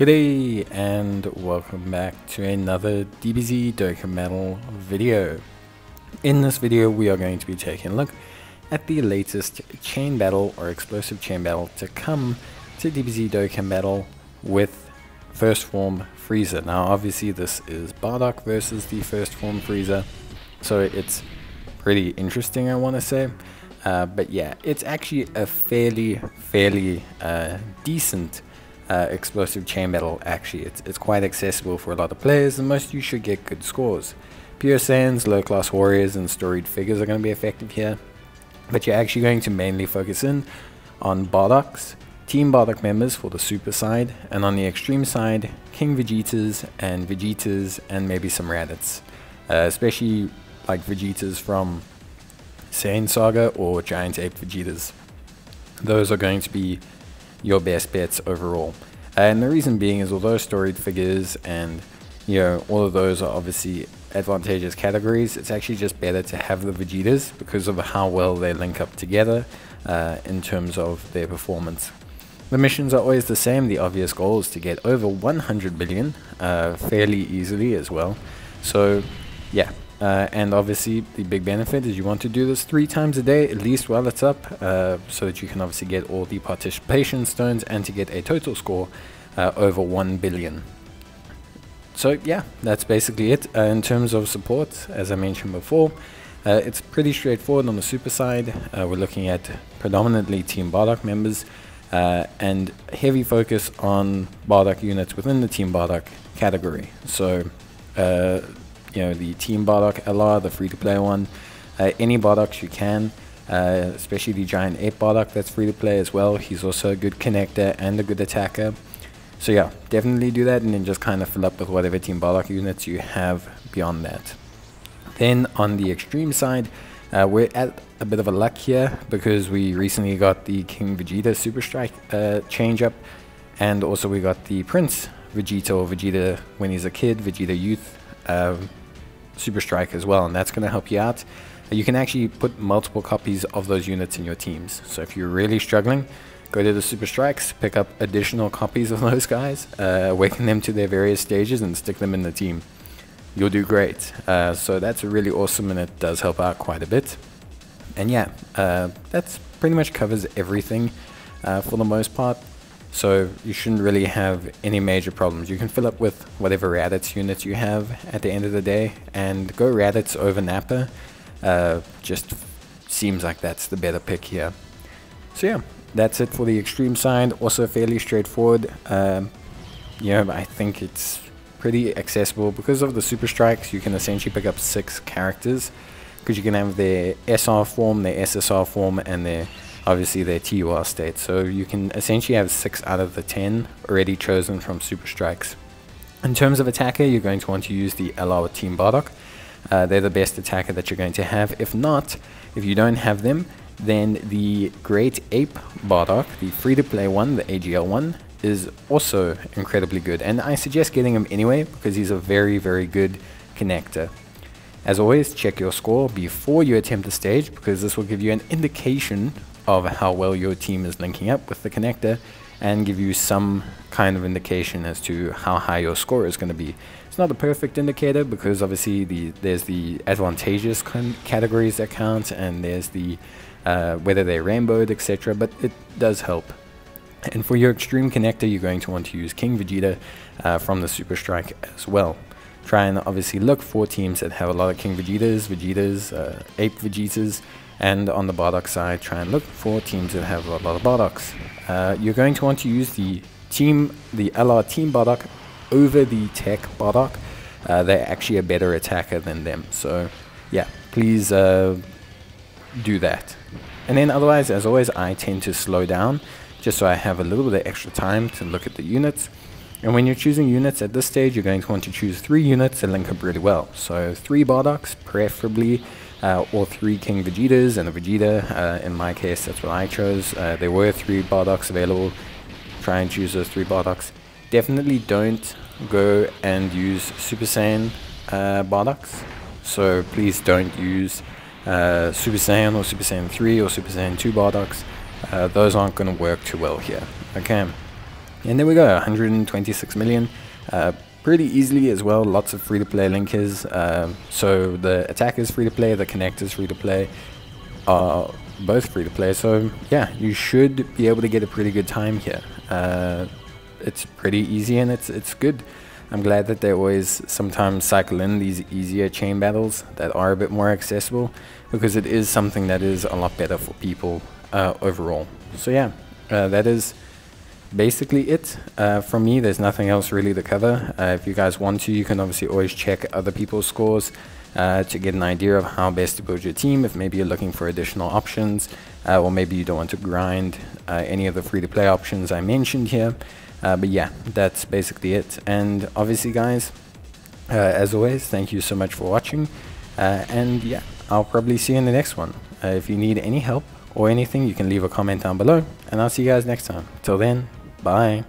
G'day and welcome back to another Dbz Dokkan video. In this video we are going to be taking a look at the latest chain battle or explosive chain battle to come to Dbz Dokkan with First Form Frieza. Now obviously this is Bardock versus the First Form Frieza, so it's pretty interesting, I want to say. But yeah, it's actually a fairly decent explosive chain battle. Actually, it's quite accessible for a lot of players, and most of you should get good scores. Pure-Saiyans, low-class warriors, and storied figures are going to be effective here, but you're actually going to mainly focus in on Bardocks, Team Bardock members for the super side, and on the extreme side, King Vegetas, and maybe some Raditz, especially like Vegetas from Saiyan Saga or Giant Ape Vegetas. Those are going to be your best bets overall. And the reason being is, although storied figures and all of those are obviously advantageous categories, it's actually just better to have the Vegetas because of how well they link up together in terms of their performance. The missions are always the same. The obvious goal is to get over 100 billion fairly easily as well. So yeah, and obviously the big benefit is you want to do this 3 times a day at least while it's up, so that you can obviously get all the participation stones and to get a total score over 1 billion. So yeah, that's basically it. In terms of support, as I mentioned before, it's pretty straightforward on the super side. We're looking at predominantly Team Bardock members and heavy focus on Bardock units within the Team Bardock category. So the Team Bardock LR, the free-to-play one, any Bardocks you can, especially the Giant Ape Bardock that's free-to-play as well. He's also a good connector and a good attacker. So yeah, definitely do that, and then just kind of fill up with whatever Team Bardock units you have beyond that. Then on the extreme side, we're at a bit of a luck here because we recently got the King Vegeta Super Strike change up, and also we got the Prince Vegeta, or Vegeta when he's a kid, Vegeta Youth Super Strike as well, and that's going to help you out. You can actually put multiple copies of those units in your teams, so if you're really struggling, go to the Super Strikes, pick up additional copies of those guys, awaken them to their various stages and stick them in the team. You'll do great. So that's really awesome, and it does help out quite a bit. And yeah, that's pretty much covers everything for the most part. So you shouldn't really have any major problems. You can fill up with whatever Raditz units you have at the end of the day and go Raditz over Nappa. Just seems like that's the better pick here. So yeah, that's it for the extreme side. Also fairly straightforward. I think it's pretty accessible. Because of the super strikes, you can essentially pick up 6 characters, because you can have their SR form, their SSR form, and obviously their TUR state. So you can essentially have 6 out of the 10 already chosen from super strikes. In terms of attacker, you're going to want to use the LR with Team Bardock. They're the best attacker that you're going to have. If you don't have them, then the Great Ape Bardock, the free-to-play one, the AGL one, is also incredibly good, and I suggest getting him anyway because he's a very good connector. As always, check your score before you attempt the stage, because this will give you an indication of how well your team is linking up with the connector and give you some kind of indication as to how high your score is going to be. It's not a perfect indicator because obviously there's the advantageous categories that count, and there's the whether they're rainbowed, etc., but it does help. And for your extreme connector, you're going to want to use King Vegeta from the Super Strike as well. Try and obviously look for teams that have a lot of King Vegetas, Ape Vegetas, and on the Bardock side, try and look for teams that have a lot of Bardocks. You're going to want to use the LR Team Bardock over the Tech Bardock. They're actually a better attacker than them, so yeah, please do that. And then otherwise, as always, I tend to slow down just so I have a little bit of extra time to look at the units. And when you're choosing units at this stage, you're going to want to choose 3 units that link up really well. So 3 Bardocks, preferably, or 3 King Vegetas and a Vegeta. In my case, that's what I chose. There were 3 Bardocks available. Try and choose those 3 Bardocks. Definitely don't go and use Super Saiyan Bardocks. So please don't use Super Saiyan or Super Saiyan 3 or Super Saiyan 2 Bardocks. Those aren't going to work too well here. Okay. And there we go, 126 million. Pretty easily as well, lots of free-to-play linkers. So the attack is free-to-play, the connect is free-to-play, both free-to-play. So yeah, you should be able to get a pretty good time here. It's pretty easy and it's good. I'm glad that they always sometimes cycle in these easier chain battles that are a bit more accessible, because it is something that is a lot better for people overall. So yeah, that is basically it from me. There's nothing else really to cover. If you guys want to, you can obviously always check other people's scores to get an idea of how best to build your team, if maybe you're looking for additional options, or maybe you don't want to grind any of the free-to-play options I mentioned here. But yeah, that's basically it. And obviously guys, as always, thank you so much for watching, and yeah, I'll probably see you in the next one. If you need any help or anything, you can leave a comment down below, and I'll see you guys next time. Till then, bye.